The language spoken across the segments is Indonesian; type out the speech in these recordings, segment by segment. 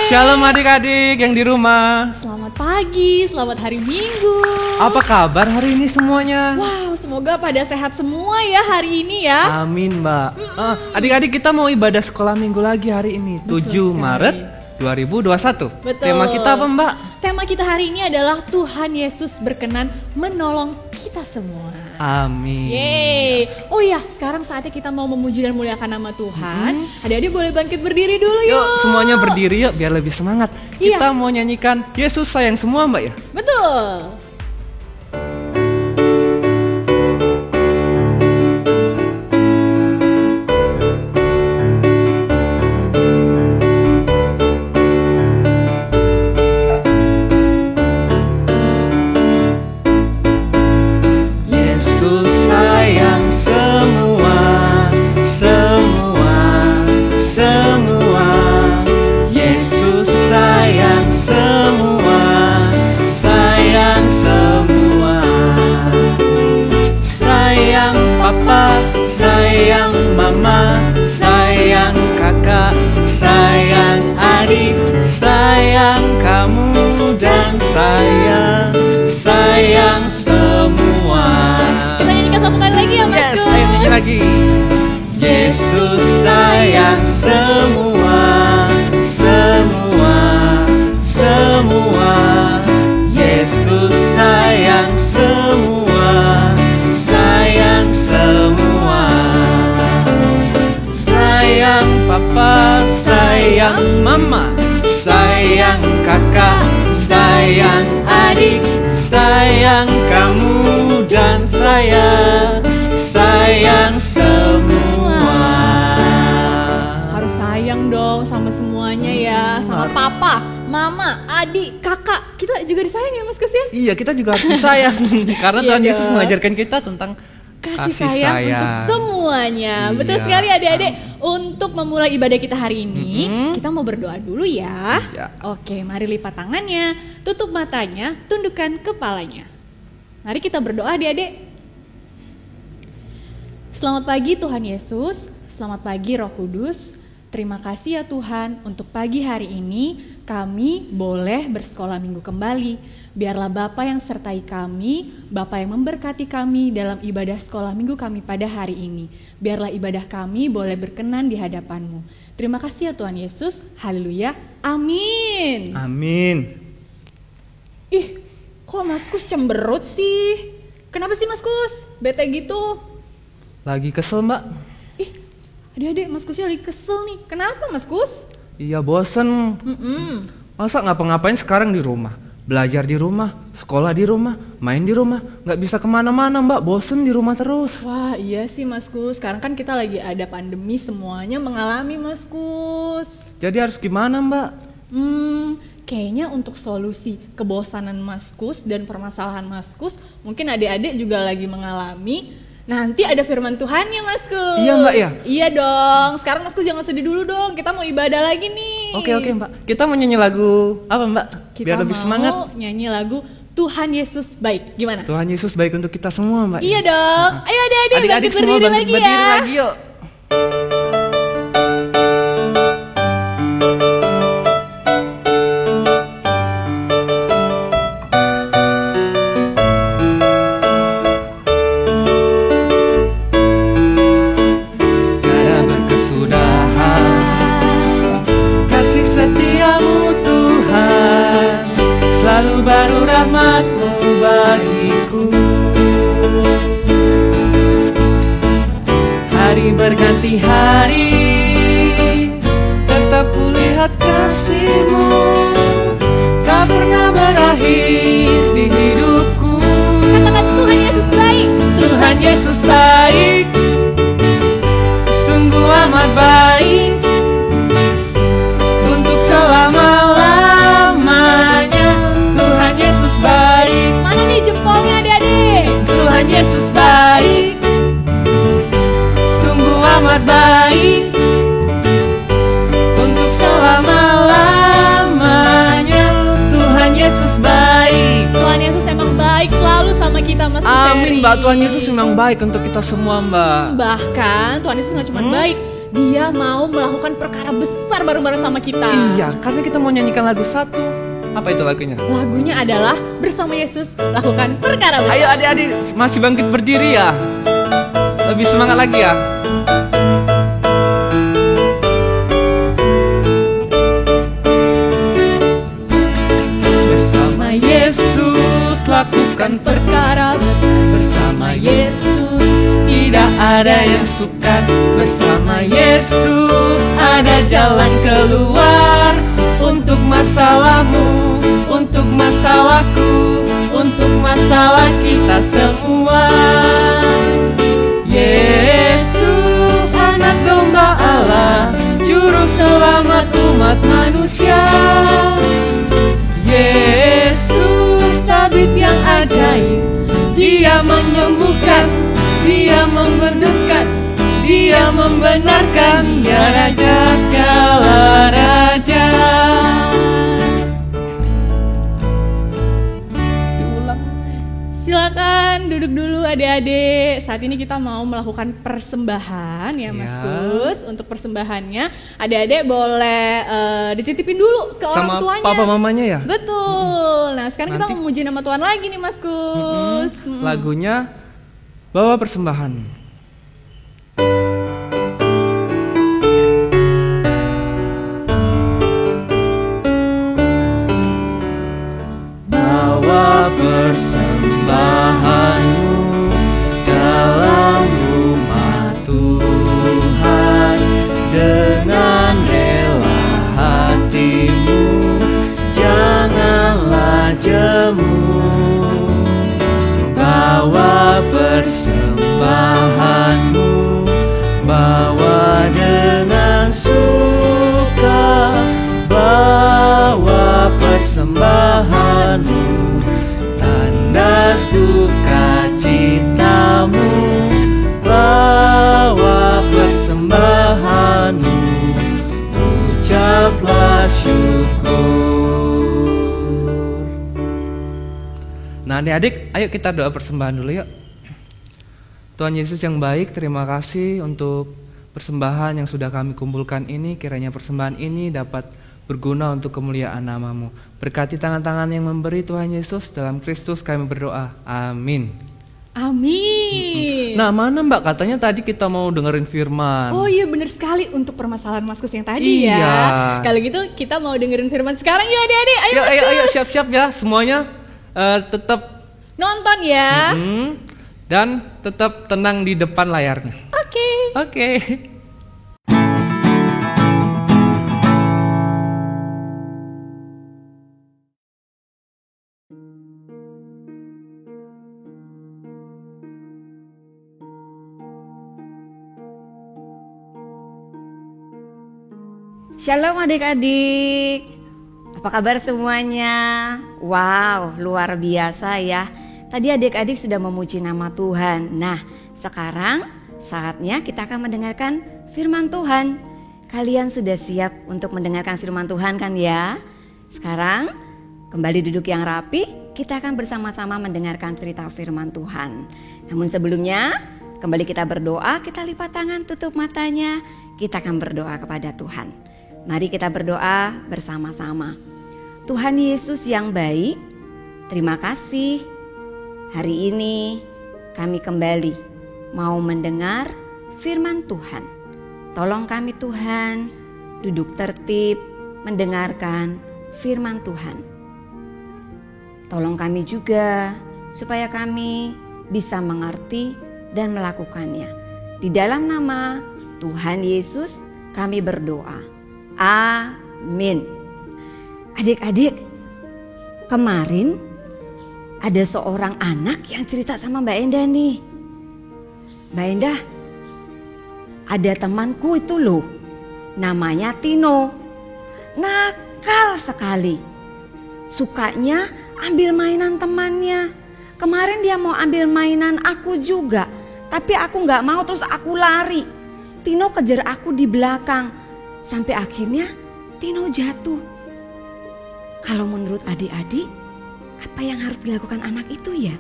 Shalom adik-adik yang di rumah. Selamat pagi, selamat hari Minggu. Apa kabar hari ini semuanya? Wow, semoga pada sehat semua ya hari ini ya. Amin Mbak. Adik-adik kita mau ibadah sekolah minggu lagi hari ini, Betul 7 sekali. Maret 2021. Betul. Tema kita apa Mbak? Tema kita hari ini adalah Tuhan Yesus berkenan menolong kita semua. Amin. Yeay. Oh ya, sekarang saatnya kita mau memuji dan muliakan nama Tuhan. Adik-adik boleh bangkit berdiri dulu yuk. Yuk semuanya berdiri yuk biar lebih semangat. Iya. Kita mau nyanyikan Yesus sayang semua Mbak ya. Betul. Yesus sayang semua, semua, semua. Yesus sayang semua, sayang semua. Sayang papa, sayang mama, sayang kakak, sayang adik, sayang kamu dan sayang semua. Kita nyanyikan satu kali lagi ya Mas Yes, Gus. ayo nyanyi lagi. Yesus sayang semua, semua, semua. Yesus sayang semua, sayang semua. Sayang papa, sayang mama, sayang kakak, sayang adik, sayang kamu dan sayang semua. Harus sayang dong sama semuanya ya, sama papa, mama, adik, kakak. Kita juga disayang ya Mas Gus ya? Iya, kita juga harus disayang karena Iya Tuhan Yesus dong. mengajarkan kita tentang Kasih sayang untuk semuanya. Iya. Betul sekali adik-adik. Untuk memulai ibadah kita hari ini, Mm-mm. kita mau berdoa dulu ya. Iya. Oke, mari lipat tangannya, tutup matanya, tundukkan kepalanya. Mari kita berdoa adik-adik. Selamat pagi Tuhan Yesus, selamat pagi Roh Kudus. Terima kasih ya Tuhan untuk pagi hari ini kami boleh bersekolah minggu kembali. Biarlah Bapa yang sertai kami, Bapa yang memberkati kami dalam ibadah sekolah minggu kami pada hari ini. Biarlah ibadah kami boleh berkenan di hadapan-Mu. Terima kasih ya Tuhan Yesus, haleluya, amin. Amin. Ih, kok Mas Kus cemberut sih? Kenapa sih Mas Kus? Bete gitu? Lagi kesel Mbak? Ih, adik-adik Mas Kusnya lagi kesel nih. Kenapa Mas Kus? Iya bosen. Masa ngapa-ngapain sekarang di rumah? Belajar di rumah, sekolah di rumah, main di rumah. Nggak bisa kemana-mana Mbak, bosen di rumah terus. Wah iya sih Mas Kus, sekarang kan kita lagi ada pandemi, semuanya mengalami Mas Kus. Jadi harus gimana Mbak? Kayaknya untuk solusi kebosanan Mas Kus dan permasalahan Mas Kus, mungkin adik-adik juga lagi mengalami. Nanti ada firman Tuhan ya Mas Kus. Iya, Mbak, ya? Iya dong, sekarang Mas Kus jangan sedih dulu dong, kita mau ibadah lagi nih. Oke Mbak, kita mau nyanyi lagu apa Mbak? Kita Biar lebih mau semangat. nyanyi lagu Tuhan Yesus baik, gimana? Tuhan Yesus baik untuk kita semua Mbak. Iya dong, ayo adik-adik Adik-adik bangkit semua berdiri bangkit lagi berdiri ya. lagi yuk. Tiada berkesudahan kasih setiamu Tuhan, selalu baru rahmat-Mu bagiku. Hari berganti hari, tetap kulihat kasih-Mu, tak pernah berakhir di hidupku. Katakan Tuhan Yesus baik. Tuhan Yesus baik, sungguh amat baik, untuk selama-lamanya. Tuhan Yesus baik, Mana nih jempolnya adik-adik? Tuhan Yesus baik, sungguh amat baik, untuk selama-lamanya. Tuhan Yesus baik. Tuhan Yesus emang baik selalu sama kita Mas Puteri. Amin Mbak, Tuhan Yesus memang baik untuk kita semua Mbak. Bahkan Tuhan Yesus gak cuma baik, Dia mau melakukan perkara besar bareng-bareng sama kita. Iya, karena kita mau nyanyikan lagu satu. Apa itu lagunya? Lagunya adalah Bersama Yesus Lakukan Perkara Besar. Ayo adik-adik, masih bangkit berdiri ya. Lebih semangat lagi ya. Bersama Yesus lakukan perkara besar. Bersama Yesus tidak ada yang sukar. Bersama Yesus ada jalan keluar. Untuk masalahmu, untuk masalahku, untuk masalah kita semua. Yesus anak domba Allah, juru selamat umat manusia. Yesus tabib yang ajaib, Dia menyembuhkan, Dia membenarkan, Dia membenarkan, Dia Raja segala raja. Silakan duduk dulu adik-adik. Saat ini kita mau melakukan persembahan ya Mas Gus. Untuk persembahannya adik-adik boleh dititipin dulu ke orang tuanya. Sama papa mamanya ya? Betul. Nah sekarang kita mau memuji nama Tuhan lagi nih Mas Gus. Lagunya Bawa Persembahan. Persembahanmu dalam rumah Tuhan, dengan rela hatimu, janganlah jemu. Bawa persembahanmu, bawa dengan suka, bawa persembahanmu, tanda sukacitamu, bawa persembahanmu, ucaplah syukur. Nah adik-adik, ayo kita doa persembahan dulu yuk. Tuhan Yesus yang baik, terima kasih untuk persembahan yang sudah kami kumpulkan ini. Kiranya persembahan ini dapat berguna untuk kemuliaan nama-Mu. Berkati tangan-tangan yang memberi Tuhan Yesus, dalam Kristus kami berdoa. Amin. Amin. Nah mana Mbak, katanya tadi kita mau dengerin firman. Oh iya benar sekali, untuk permasalahan Mas Gus yang tadi Iya. ya. Kalau gitu kita mau dengerin firman sekarang yuk adik-adik. Ayo Mas Gus. Ayo siap-siap ya semuanya, tetap nonton ya. Dan tetap tenang di depan layarnya. Oke. Shalom adik-adik, apa kabar semuanya? Wow, luar biasa ya. Tadi adik-adik sudah memuji nama Tuhan. Nah, sekarang saatnya kita akan mendengarkan firman Tuhan. Kalian sudah siap untuk mendengarkan firman Tuhan kan ya? Sekarang kembali duduk yang rapi, kita akan bersama-sama mendengarkan cerita firman Tuhan. Namun sebelumnya, kembali kita berdoa, kita lipat tangan, tutup matanya, kita akan berdoa kepada Tuhan. Mari kita berdoa bersama-sama. Tuhan Yesus yang baik, terima kasih. Hari ini kami kembali mau mendengar firman Tuhan. Tolong kami Tuhan, duduk tertib mendengarkan firman Tuhan. Tolong kami juga supaya kami bisa mengerti dan melakukannya. Di dalam nama Tuhan Yesus kami berdoa. Amin. Adik-adik, kemarin ada seorang anak yang cerita sama Mbak Endah nih. Mbak Endah, ada temanku itu loh, namanya Tino. Nakal sekali. Sukanya ambil mainan temannya. Kemarin dia mau ambil mainan aku juga, tapi aku gak mau, terus aku lari. Tino kejar aku di belakang. Sampai akhirnya Tino jatuh. Kalau menurut adik-adik, apa yang harus dilakukan anak itu ya?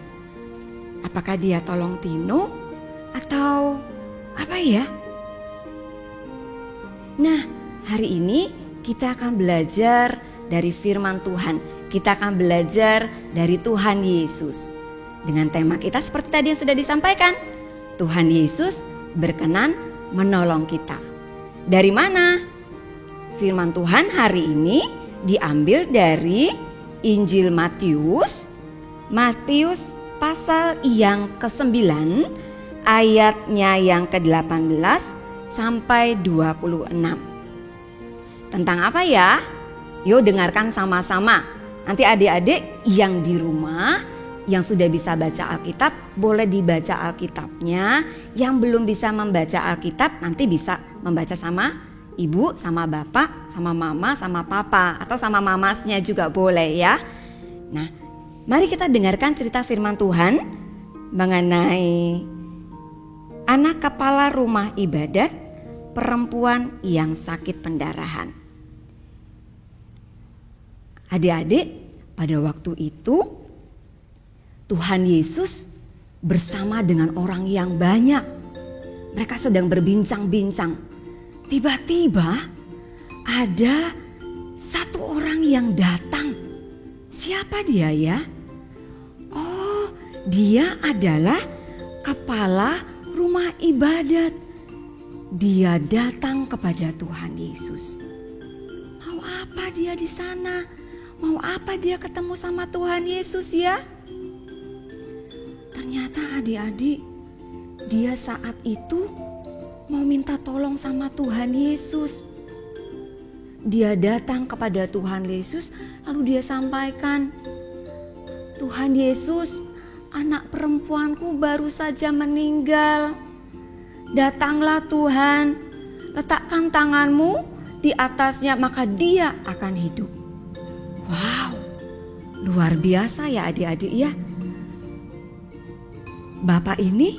Apakah dia tolong Tino atau apa ya? Nah, hari ini kita akan belajar dari firman Tuhan. Kita akan belajar dari Tuhan Yesus. Dengan tema kita seperti tadi yang sudah disampaikan. Tuhan Yesus berkenan menolong kita. Dari mana? Firman Tuhan hari ini diambil dari Injil Matius pasal yang ke-9 ayatnya yang ke-18 sampai 26. Tentang apa ya? Yuk dengarkan sama-sama. Nanti adik-adik yang di rumah yang sudah bisa baca Alkitab boleh dibaca Alkitabnya. Yang belum bisa membaca Alkitab nanti bisa membaca sama ibu, sama bapak, sama mama, sama papa, atau sama mamasnya juga boleh ya. Nah, mari kita dengarkan cerita firman Tuhan mengenai anak kepala rumah ibadat perempuan yang sakit pendarahan. Adik-adik, pada waktu itu Tuhan Yesus bersama dengan orang yang banyak. Mereka sedang berbincang-bincang. Tiba-tiba ada satu orang yang datang. Siapa dia ya? Oh, dia adalah kepala rumah ibadat. Dia datang kepada Tuhan Yesus. Mau apa dia di sana? Mau apa dia ketemu sama Tuhan Yesus ya? Ternyata adik-adik, dia saat itu mau minta tolong sama Tuhan Yesus. Dia datang kepada Tuhan Yesus lalu dia sampaikan, Tuhan Yesus, anak perempuanku baru saja meninggal. Datanglah Tuhan, letakkan tanganmu di atasnya maka dia akan hidup. Wow, luar biasa ya adik-adik ya. Bapak ini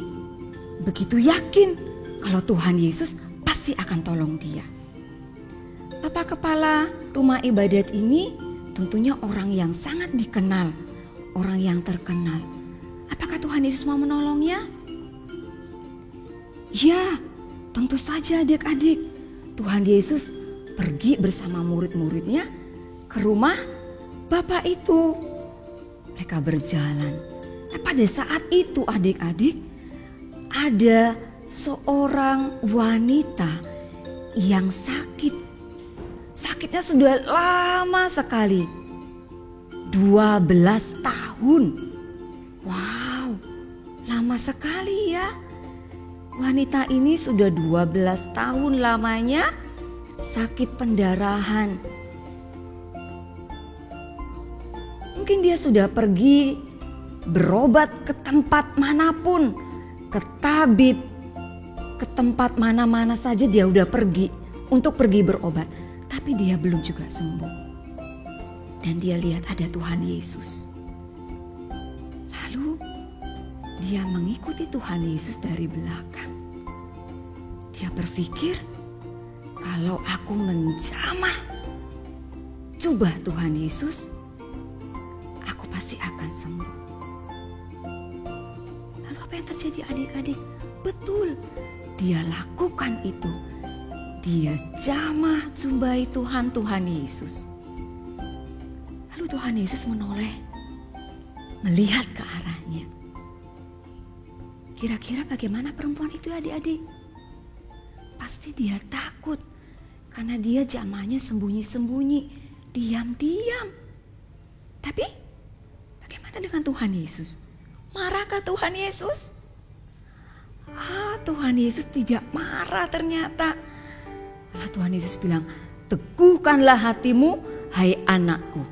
begitu yakin kalau Tuhan Yesus pasti akan tolong dia. Bapak kepala rumah ibadat ini tentunya orang yang sangat dikenal, orang yang terkenal. Apakah Tuhan Yesus mau menolongnya? Ya, tentu saja adik-adik. Tuhan Yesus pergi bersama murid-muridnya ke rumah Bapak itu. Mereka berjalan. Nah, pada saat itu adik-adik ada seorang wanita yang sakit. Sakitnya sudah lama sekali. 12 tahun. Wow, lama sekali ya. Wanita ini sudah 12 tahun lamanya sakit pendarahan. Mungkin dia sudah pergi berobat ke tempat manapun, ke tabib, ke tempat mana-mana saja dia udah pergi untuk pergi berobat. Tapi dia belum juga sembuh. Dan dia lihat ada Tuhan Yesus. Lalu dia mengikuti Tuhan Yesus dari belakang. Dia berpikir, kalau aku menjamah coba Tuhan Yesus, aku pasti akan sembuh. Lalu apa yang terjadi adik-adik? Betul, dia lakukan itu. Dia jamah jumpai Tuhan Yesus. Lalu Tuhan Yesus menoleh, melihat ke arahnya. Kira-kira bagaimana perempuan itu adik-adik? Pasti dia takut karena dia jamahnya sembunyi-sembunyi, diam-diam. Tapi bagaimana dengan Tuhan Yesus? Marahkah Tuhan Yesus? Tuhan Yesus tidak marah ternyata. Lalu Tuhan Yesus bilang, teguhkanlah hatimu, hai anakku.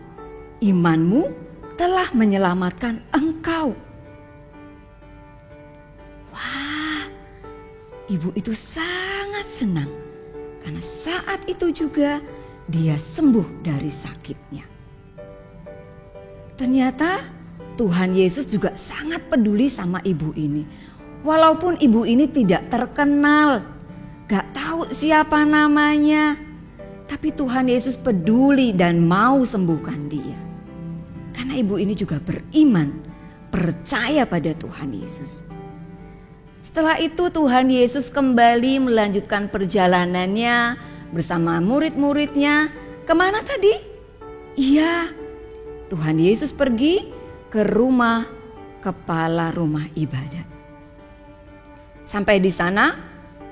Imanmu telah menyelamatkan engkau. Wah, ibu itu sangat senang. Karena saat itu juga dia sembuh dari sakitnya. Ternyata Tuhan Yesus juga sangat peduli sama ibu ini. Walaupun ibu ini tidak terkenal, gak tahu siapa namanya, tapi Tuhan Yesus peduli dan mau sembuhkan dia. Karena ibu ini juga beriman, percaya pada Tuhan Yesus. Setelah itu Tuhan Yesus kembali melanjutkan perjalanannya bersama murid-muridnya. Kemana tadi? Iya, Tuhan Yesus pergi ke rumah kepala rumah ibadat. Sampai di sana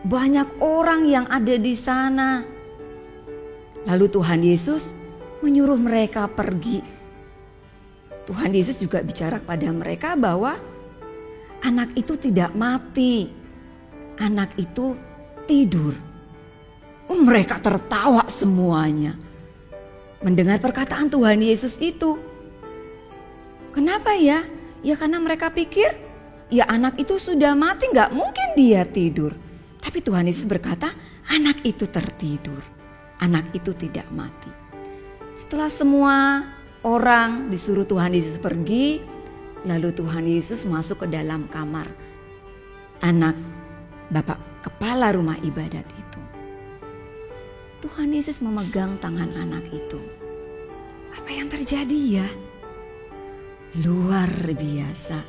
banyak orang yang ada di sana. Lalu Tuhan Yesus menyuruh mereka pergi. Tuhan Yesus juga bicara kepada mereka bahwa anak itu tidak mati. Anak itu tidur. Mereka tertawa semuanya mendengar perkataan Tuhan Yesus itu. Kenapa ya? Ya karena mereka pikir ya anak itu sudah mati, gak mungkin dia tidur. Tapi Tuhan Yesus berkata anak itu tertidur. Anak itu tidak mati. Setelah semua orang disuruh Tuhan Yesus pergi, lalu Tuhan Yesus masuk ke dalam kamar anak bapak kepala rumah ibadat itu. Tuhan Yesus memegang tangan anak itu. Apa yang terjadi ya? Luar biasa.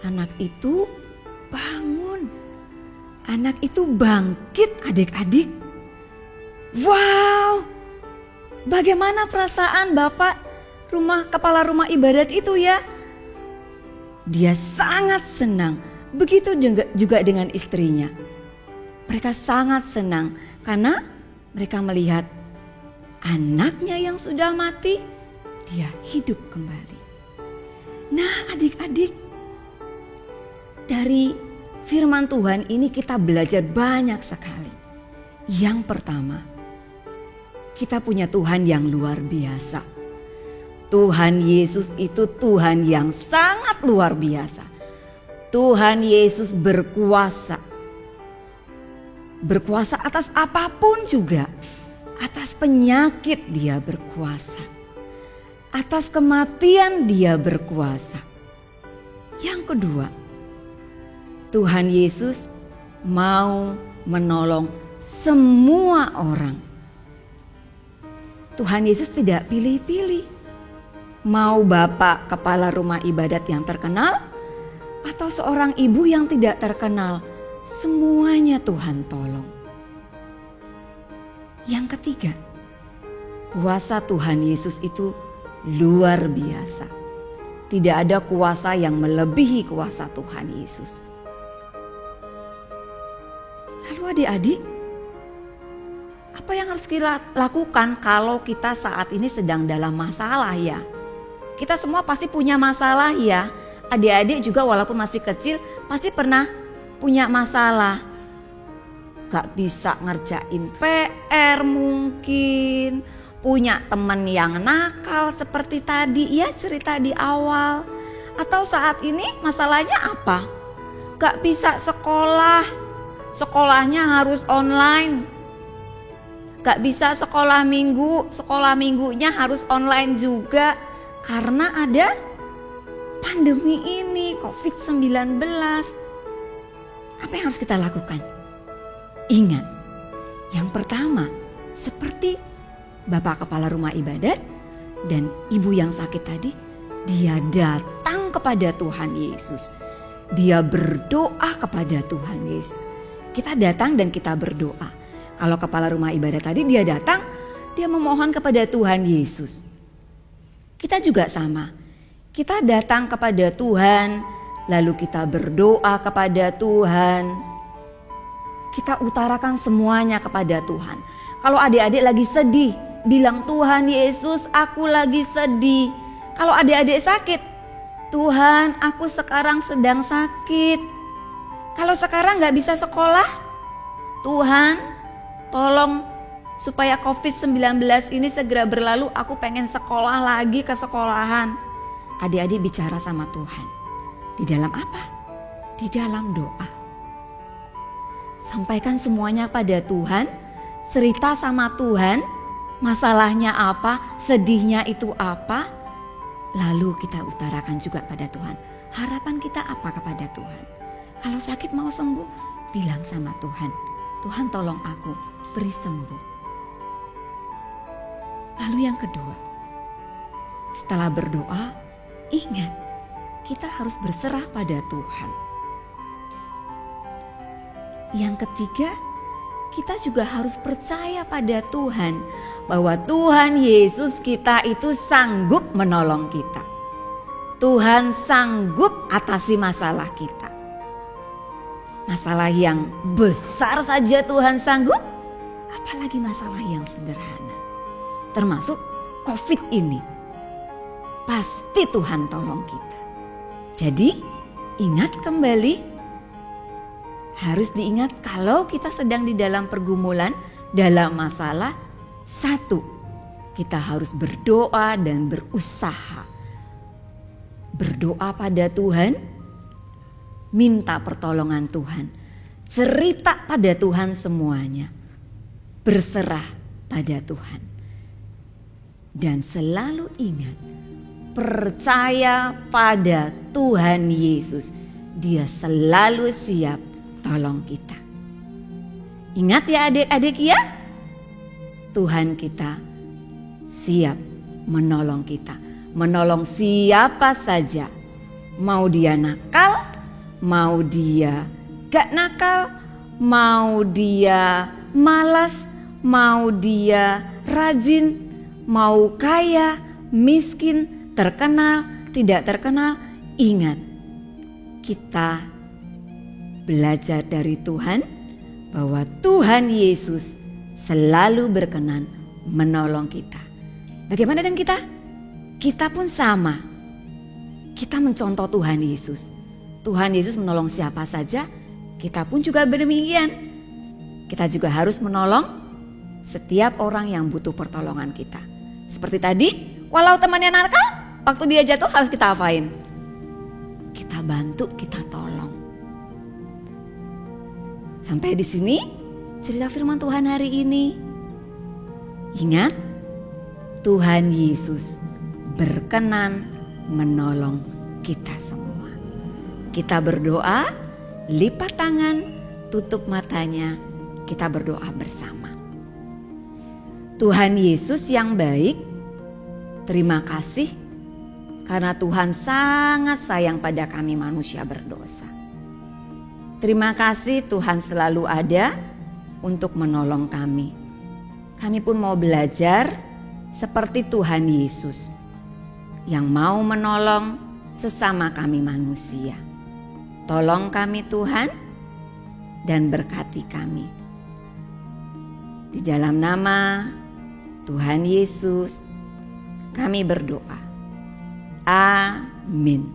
Anak itu bangun. Anak itu bangkit, adik-adik. Wow! Bagaimana perasaan bapak kepala rumah ibadat itu ya? Dia sangat senang. Begitu juga dengan istrinya. Mereka sangat senang karena mereka melihat anaknya yang sudah mati, dia hidup kembali. Nah adik-adik, dari firman Tuhan ini kita belajar banyak sekali. Yang pertama, kita punya Tuhan yang luar biasa. Tuhan Yesus itu Tuhan yang sangat luar biasa. Tuhan Yesus berkuasa. Berkuasa atas apapun juga. Atas penyakit dia berkuasa. Atas kematian dia berkuasa. Yang kedua, Tuhan Yesus mau menolong semua orang. Tuhan Yesus tidak pilih-pilih. Mau bapak kepala rumah ibadat yang terkenal atau seorang ibu yang tidak terkenal. Semuanya Tuhan tolong. Yang ketiga, kuasa Tuhan Yesus itu luar biasa. Tidak ada kuasa yang melebihi kuasa Tuhan Yesus. Lalu adik-adik, apa yang harus kita lakukan kalau kita saat ini sedang dalam masalah ya? Kita semua pasti punya masalah ya. Adik-adik juga walaupun masih kecil pasti pernah punya masalah. Gak bisa ngerjain PR mungkin. Punya teman yang nakal seperti tadi ya cerita di awal. Atau saat ini masalahnya apa? Gak bisa sekolah. Sekolahnya harus online. Gak bisa sekolah minggu. Sekolah minggunya harus online juga. Karena ada pandemi ini COVID-19. Apa yang harus kita lakukan? Ingat, yang pertama seperti bapak kepala rumah ibadat dan ibu yang sakit tadi, dia datang kepada Tuhan Yesus. Dia berdoa kepada Tuhan Yesus. Kita datang dan kita berdoa. Kalau kepala rumah ibadat tadi dia datang, dia memohon kepada Tuhan Yesus. Kita juga sama. Kita datang kepada Tuhan, lalu kita berdoa kepada Tuhan. Kita utarakan semuanya kepada Tuhan. Kalau adik-adik lagi sedih, bilang Tuhan Yesus aku lagi sedih. Kalau adik-adik sakit, Tuhan aku sekarang sedang sakit. Kalau sekarang gak bisa sekolah, Tuhan tolong supaya COVID-19 ini segera berlalu, aku pengen sekolah lagi ke sekolahan. Adik-adik bicara sama Tuhan. Di dalam apa? Di dalam doa. Sampaikan semuanya pada Tuhan, cerita sama Tuhan, masalahnya apa, sedihnya itu apa. Lalu kita utarakan juga pada Tuhan, harapan kita apa kepada Tuhan. Kalau sakit mau sembuh, bilang sama Tuhan, Tuhan tolong aku, beri sembuh. Lalu yang kedua, setelah berdoa, ingat, kita harus berserah pada Tuhan. Yang ketiga, kita juga harus percaya pada Tuhan, bahwa Tuhan Yesus kita itu sanggup menolong kita. Tuhan sanggup atasi masalah kita. Masalah yang besar saja Tuhan sanggup, apalagi masalah yang sederhana. Termasuk COVID ini. Pasti Tuhan tolong kita. Jadi ingat kembali, harus diingat kalau kita sedang di dalam pergumulan, dalam masalah, satu, kita harus berdoa dan berusaha. Berdoa pada Tuhan, minta pertolongan Tuhan, cerita pada Tuhan semuanya, berserah pada Tuhan. Dan selalu ingat, percaya pada Tuhan Yesus, Dia selalu siap tolong kita. Ingat ya adik-adik ya, Tuhan kita siap menolong kita. Menolong siapa saja, mau dia nakal, mau dia gak nakal, mau dia malas, mau dia rajin, mau kaya, miskin, terkenal, tidak terkenal. Ingat, kita belajar dari Tuhan bahwa Tuhan Yesus selalu berkenan menolong kita. Bagaimana dengan kita? Kita pun sama. Kita mencontoh Tuhan Yesus. Tuhan Yesus menolong siapa saja, kita pun juga demikian. Kita juga harus menolong setiap orang yang butuh pertolongan kita. Seperti tadi, walau temannya nakal, waktu dia jatuh harus kita apain? Kita bantu, kita tolong. Sampai di sini cerita firman Tuhan hari ini. Ingat, Tuhan Yesus berkenan menolong kita semua. Kita berdoa, lipat tangan, tutup matanya, kita berdoa bersama. Tuhan Yesus yang baik, terima kasih karena Tuhan sangat sayang pada kami manusia berdosa. Terima kasih Tuhan selalu ada untuk menolong kami. Kami pun mau belajar seperti Tuhan Yesus yang mau menolong sesama kami manusia. Tolong kami Tuhan dan berkati kami. Di dalam nama Tuhan Yesus kami berdoa. Amin.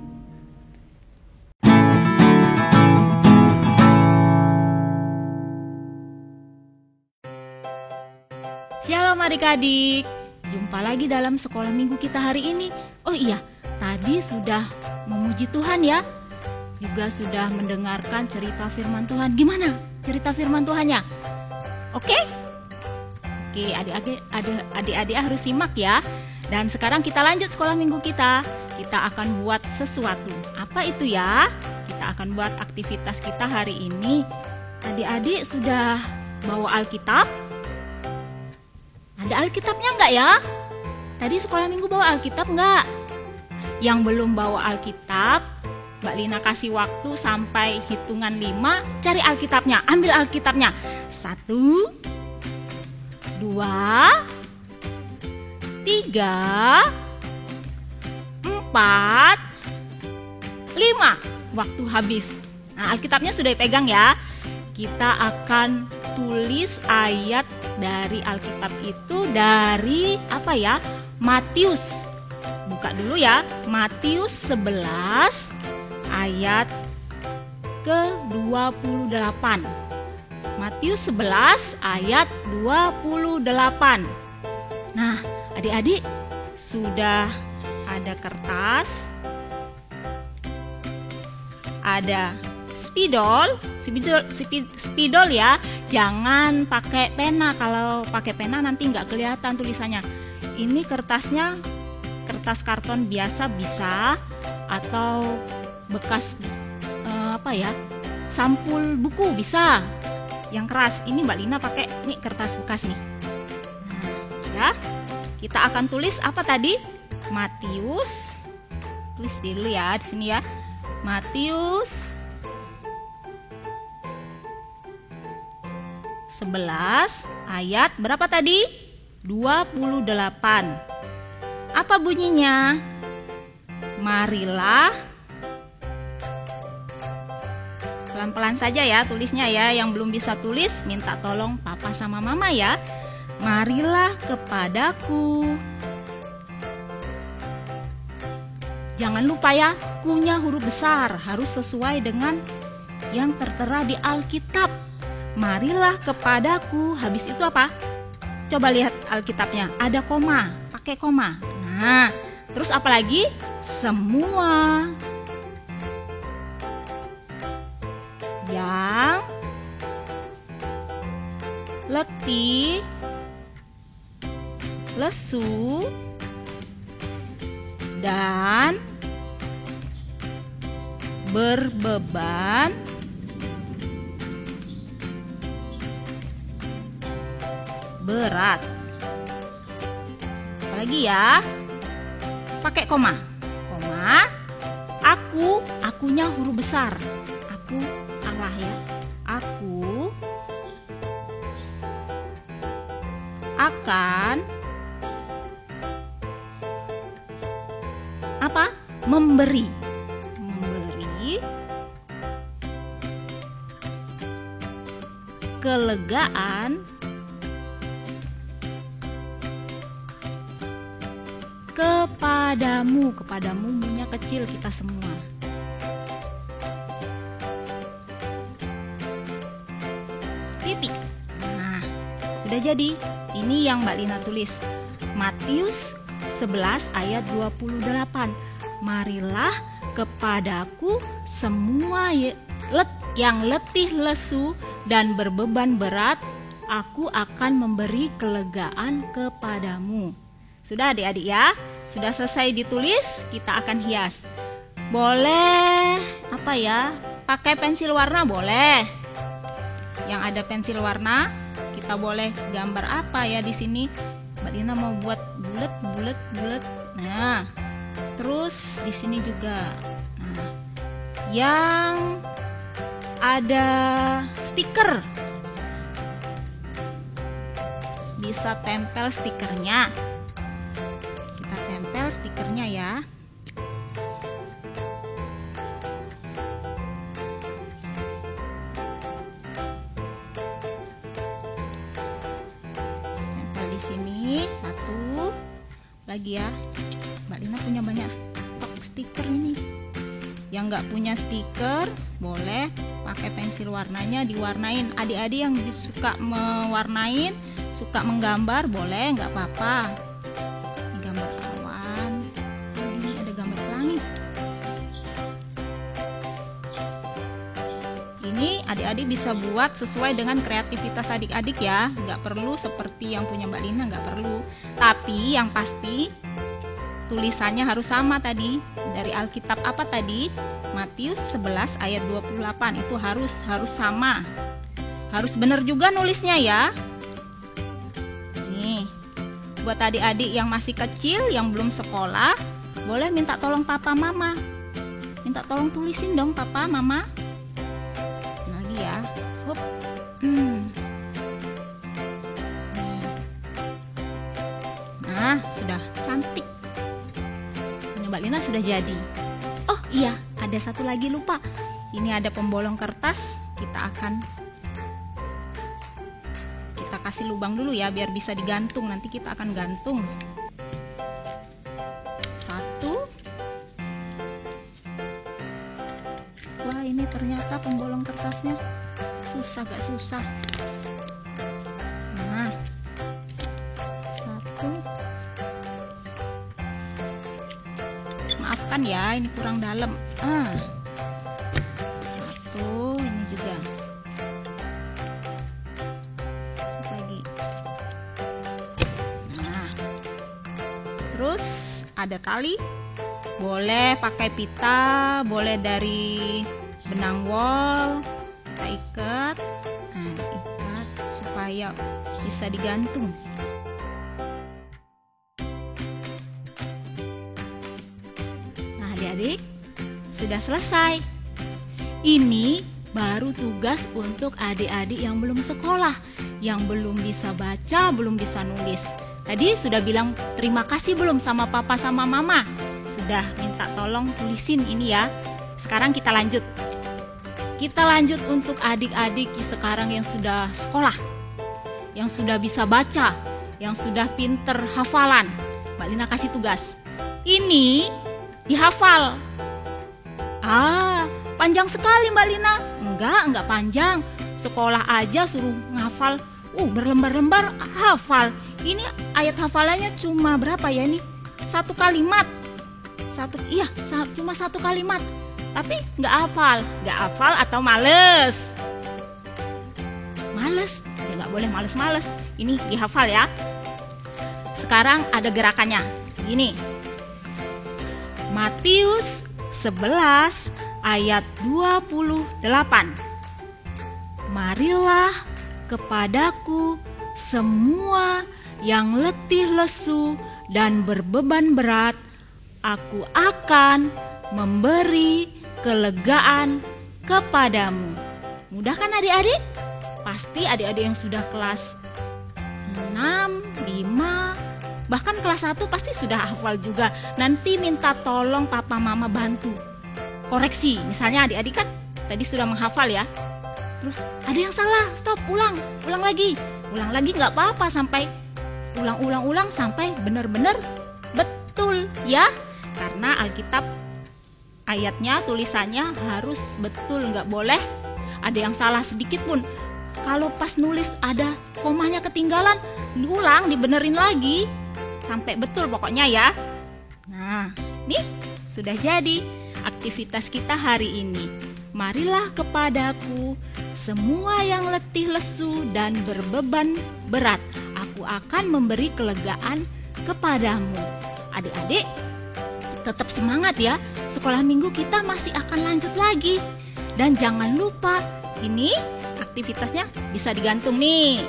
Shalom adik-adik, jumpa lagi dalam sekolah minggu kita hari ini. Oh iya, tadi sudah memuji Tuhan ya, juga sudah mendengarkan cerita firman Tuhan. Gimana cerita firman Tuhannya? Oke, adik-adik harus simak ya. Dan sekarang kita lanjut sekolah minggu kita. Kita akan buat sesuatu. Apa itu ya? Kita akan buat aktivitas kita hari ini. Adik-adik sudah bawa Alkitab? Ada Alkitabnya enggak ya? Tadi sekolah minggu bawa Alkitab enggak? Yang belum bawa Alkitab, Mbak Lina kasih waktu sampai hitungan 5, cari Alkitabnya, ambil Alkitabnya. 1, 2, 3, 4, 5. Waktu habis. Nah, Alkitabnya sudah dipegang ya. Kita akan tulis ayat dari Alkitab itu dari apa ya? Matius. Buka dulu ya. Matius 11 ayat ke-28. Matius 11 ayat 28. Nah, adik-adik sudah ada kertas, ada spidol ya. Jangan pakai pena, kalau pakai pena nanti nggak kelihatan tulisannya. Ini kertasnya kertas karton biasa bisa, atau bekas sampul buku bisa. Yang keras, ini Mbak Lina pakai nih kertas bekas nih. Nah, ya, kita akan tulis apa tadi? Matius. Tulis dulu ya di sini ya. Matius 11 ayat berapa tadi? 28. Apa bunyinya? Marilah, pelan-pelan saja ya tulisnya ya. Yang belum bisa tulis minta tolong papa sama mama ya. Marilah kepadaku. Jangan lupa ya, kunya huruf besar, harus sesuai dengan yang tertera di Alkitab. Marilah kepadaku. Habis itu apa? Coba lihat Alkitabnya, ada koma, pakai koma. Nah, terus apa lagi? Semua yang letih, lesu, dan berbeban berat. Apalagi ya? Pakai koma. Koma. Akunya huruf besar. Aku Allah ya. Aku akan apa? Memberi kelegaan kepadamu. Kepadamu punya kecil kita semua. Titik. Nah, sudah jadi. Ini yang Mbak Lina tulis. Matius 11 ayat 28. Marilah kepadaku semua yang letih lesu dan berbeban berat, aku akan memberi kelegaan kepadamu. Sudah adik-adik ya? Sudah selesai ditulis, kita akan hias. Boleh apa ya? Pakai pensil warna boleh. Yang ada pensil warna, kita boleh gambar apa ya di sini? Mbak Lina mau buat bulat. Nah, terus di sini juga. Nah, yang ada stiker, bisa tempel stikernya. Kita tempel stikernya ya. Tempel di sini satu lagi ya. Mbak Lina punya banyak stok stiker ini. Yang nggak punya stiker boleh pakai pensil warnanya diwarnain. Adik-adik yang suka mewarnain, suka menggambar boleh, nggak apa-apa. Ini gambar awan, ini ada gambar langit. Ini adik-adik bisa buat sesuai dengan kreativitas adik-adik ya. Nggak perlu seperti yang punya Mbak Lina, nggak perlu. Tapi yang pasti tulisannya harus sama tadi. Dari Alkitab apa tadi? Matius 11 ayat 28. Itu harus sama. Harus benar juga nulisnya ya. Nih, buat adik-adik yang masih kecil, yang belum sekolah, boleh minta tolong papa mama. Minta tolong tulisin dong papa mama. Lagi ya. Hup. Nih. Nah, sudah cantik. Mbak Lina sudah jadi. Oh iya, ada satu lagi lupa. Ini ada pembolong kertas. Kita kasih lubang dulu ya, biar bisa digantung. Nanti kita akan gantung. Satu. Wah, ini ternyata pembolong kertasnya susah, gak susah. Nah, satu. Maafkan ya, ini kurang dalam. Satu, ini juga. Lagi. Nah, terus ada tali. Boleh pakai pita, boleh dari benang wol. Kita ikat. Nah, ikat supaya bisa digantung. Adik-adik, sudah selesai. Ini baru tugas untuk adik-adik yang belum sekolah. yang belum bisa baca, belum bisa nulis? Tadi sudah bilang terima kasih belum sama papa sama mama? Sudah minta tolong tulisin ini ya. Sekarang kita lanjut. Kita lanjut untuk adik-adik sekarang yang sudah sekolah, yang sudah bisa baca, yang sudah pinter hafalan. Mbak Lina kasih tugas. Ini dihafal. Panjang sekali Mbak Lina. Enggak panjang. Sekolah aja suruh ngafal. Berlembar-lembar hafal. Ini ayat hafalannya cuma berapa ya ini? 1 kalimat. Cuma 1 kalimat. Tapi nggak hafal atau males. Ya nggak boleh males-males. Ini dihafal ya. Sekarang ada gerakannya. Gini. Matius 11 ayat 28. Marilah kepadaku semua yang letih lesu dan berbeban berat, aku akan memberi kelegaan kepadamu. Mudah kan adik-adik? Pasti adik-adik yang sudah kelas 6, 5, bahkan kelas 1 pasti sudah hafal juga. Nanti minta tolong papa mama bantu koreksi. Misalnya adik-adik kan tadi sudah menghafal ya. Terus ada yang salah, stop, ulang lagi nggak apa-apa, sampai ulang sampai benar-benar betul ya. Karena Alkitab ayatnya, tulisannya harus betul, nggak boleh ada yang salah sedikit pun. Kalau pas nulis ada komanya ketinggalan, dibenerin lagi sampai betul pokoknya ya. Nah, nih sudah jadi aktivitas kita hari ini. Marilah kepadaku semua yang letih lesu dan berbeban berat, aku akan memberi kelegaan kepadamu. Adik-adik tetap semangat ya. Sekolah minggu kita masih akan lanjut lagi. Dan jangan lupa, ini aktivitasnya bisa digantung nih.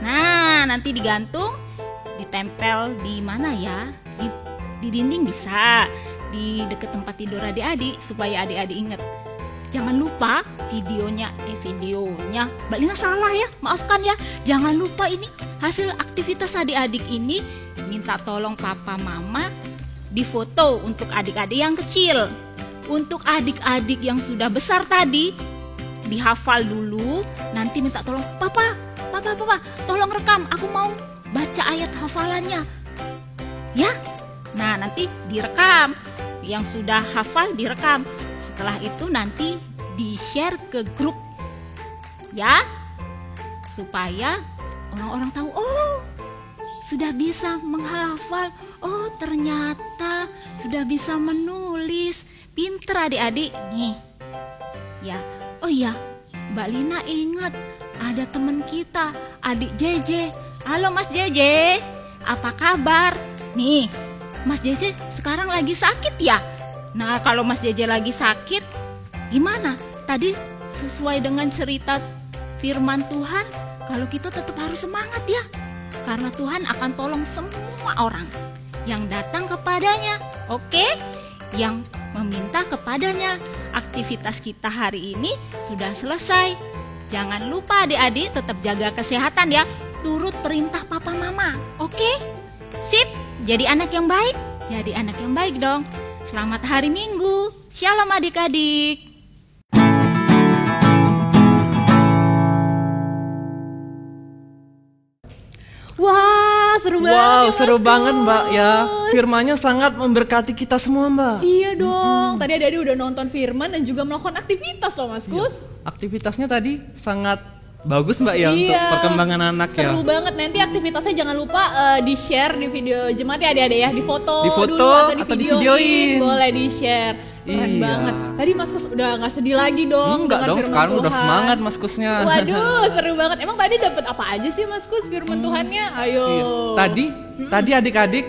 Nah, nanti digantung, ditempel di mana ya? Di dinding bisa, di dekat tempat tidur adik-adik supaya adik-adik ingat. Jangan lupa videonya Mbak Lina salah ya, maafkan ya. Jangan lupa ini hasil aktivitas adik-adik ini minta tolong papa mama difoto untuk adik-adik yang kecil. Untuk adik-adik yang sudah besar tadi dihafal dulu, nanti minta tolong papa, tolong rekam, aku mau baca ayat hafalannya ya. Nah, nanti direkam, yang sudah hafal direkam. Setelah itu nanti di-share ke grup ya, supaya orang-orang tahu, oh sudah bisa menghafal, oh ternyata sudah bisa menulis. Pinter adik-adik nih ya. Oh iya, Mbak Lina ingat ada teman kita, adik JJ. Halo Mas JJ, apa kabar? Nih, Mas JJ sekarang lagi sakit ya? Nah, kalau Mas JJ lagi sakit, gimana? Tadi sesuai dengan cerita firman Tuhan, kalau kita tetap harus semangat ya. Karena Tuhan akan tolong semua orang yang datang kepadanya. Oke? Yang meminta kepadanya. Aktivitas kita hari ini sudah selesai. Jangan lupa adik-adik tetap jaga kesehatan ya. Turut perintah papa mama. Oke? Sip, jadi anak yang baik. Jadi anak yang baik dong. Selamat hari Minggu. Shalom adik-adik. Wah, seru banget ya, seru Mas banget Gus. Mbak ya. Firman-Nya sangat memberkati kita semua Mbak. Iya dong. Tadi adik-adik udah nonton firman dan juga melakukan aktivitas loh Mas Gus. Aktivitasnya tadi sangat bagus Mbak ya, untuk perkembangan anak ya. Seru banget. Nanti aktivitasnya jangan lupa di-share di video jemaat ya adik-adik ya. Difoto Difoto dulu atau atau di-videoin. divideoin. Boleh di-share. Keren Iya. banget. Tadi Mas Kus udah gak sedih lagi dong Enggak dengan dong, firman sekarang Tuhan. udah semangat Mas Kusnya. Waduh, seru banget. Emang tadi dapat apa aja sih Mas Kus firman Tuhannya? Ayo. Iya. Tadi adik-adik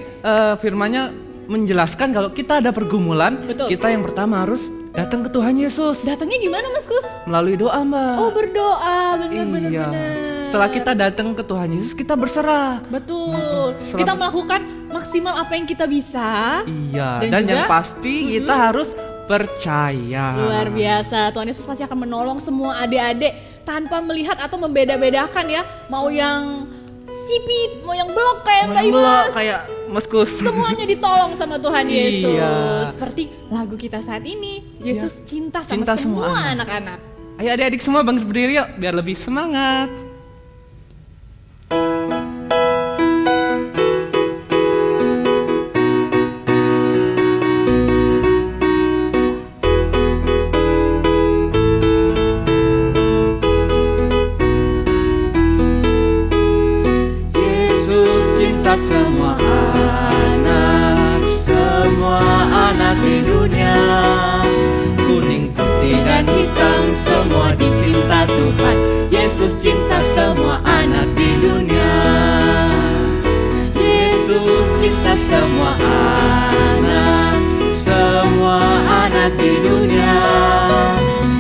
firmannya menjelaskan kalau kita ada pergumulan, Betul. kita yang pertama harus datang ke Tuhan Yesus Datangnya gimana Mas Kus? melalui doa Mbak. Oh, berdoa. Iya. Bener-bener. Setelah kita datang ke Tuhan Yesus, kita berserah. Betul. Kita melakukan maksimal apa yang kita bisa. Iya. Dan Dan juga, yang pasti kita harus percaya. Luar biasa. Tuhan Yesus pasti akan menolong semua adik-adik tanpa melihat atau membeda-bedakan ya, mau yang sipit, mau yang blok kayak Mbak Belum Imas. kayak Maskus. Semuanya ditolong sama Tuhan Yesus. Iya. Seperti lagu kita saat ini, Yesus cinta sama Cinta semua semua anak-anak. Ayo adik-adik semua bangkit berdiri yuk biar lebih semangat. Yesus cinta semua anak di dunia. Kuning, putih dan hitam semua dicinta Tuhan. Yesus cinta semua anak di dunia. Yesus cinta semua anak di dunia.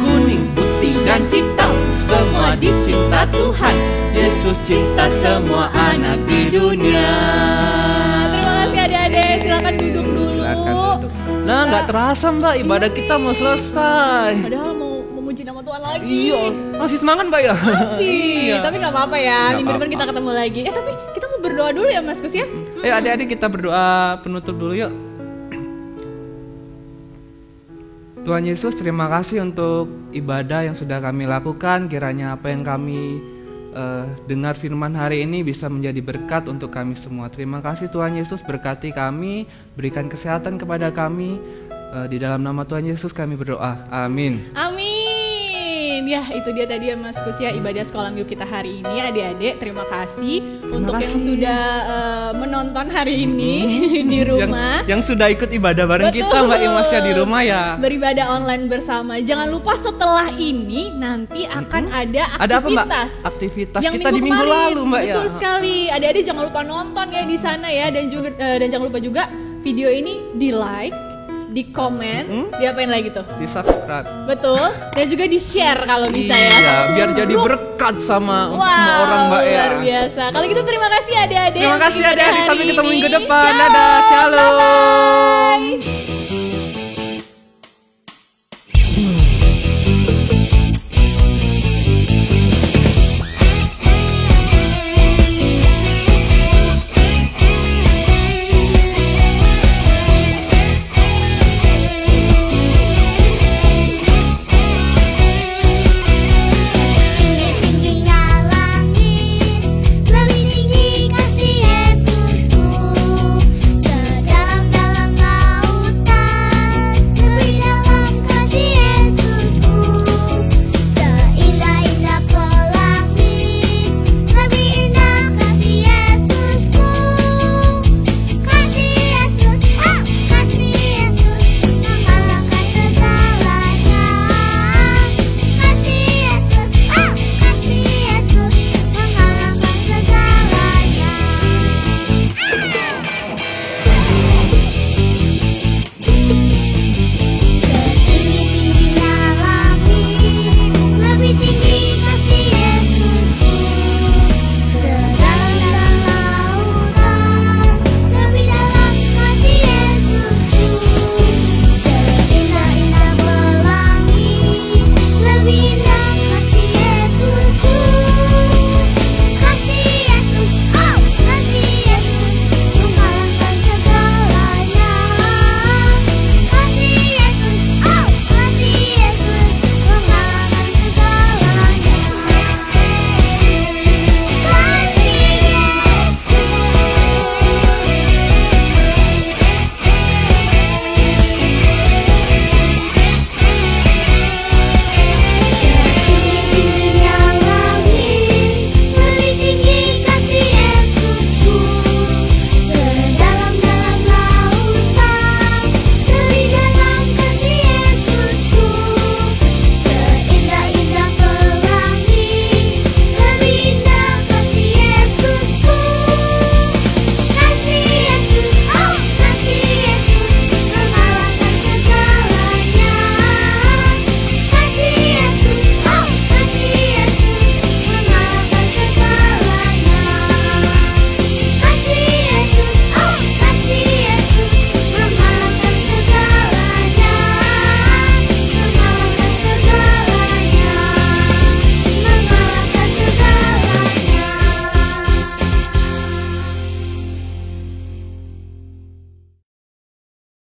Kuning, putih dan hitam semua dicinta Tuhan. Yesus cinta semua anak di dunia. Terima kasih adik-adik, silakan duduk dulu. Silakan duduk. Nah, nggak terasa Mbak, ibadah kita mau selesai. Padahal mau memuji nama Tuhan lagi. Iya, masih semangat Mbak ya? Masih, Iya. tapi nggak apa-apa ya. Nggak Minggu depan apa-apa. kita ketemu lagi. Tapi kita mau berdoa dulu ya Mas Gus ya. Ayo adik-adik kita berdoa penutup dulu yuk. Tuhan Yesus, terima kasih untuk ibadah yang sudah kami lakukan. Kiranya apa yang kami dengar firman hari ini bisa menjadi berkat untuk kami semua. Terima kasih Tuhan Yesus, berkati kami, berikan kesehatan kepada kami. Di dalam nama Tuhan Yesus kami berdoa. Amin. Amin. Ya, itu dia tadi ya Mas Gus ya, ibadah sekolah minggu kita hari ini. Adik-adik, terima kasih untuk yang kasih. sudah menonton hari ini di rumah. Yang sudah ikut ibadah bareng Betul. kita Mbak Imasya di rumah ya. Beribadah online bersama. Jangan lupa setelah ini nanti akan ada aktivitas. Ada apa Mbak? Aktivitas Yang kita di minggu kemarin. lalu Mbak ya. Betul sekali. Adik-adik jangan lupa nonton ya di sana ya, dan jangan lupa juga video ini di like, di komen, diapain lagi tuh? Di subscribe. Betul. Dan juga di share kalau bisa ya. Iya, Sama biar seluruh jadi grup. berkat sama Wow, semua orang Mbak ya. luar biasa. Kalau gitu terima kasih adik-adik. Terima kasih untuk ibadah adik-adik, sampai hari ketemu ini. minggu depan. Ciao, Dadah, shalom. bye-bye.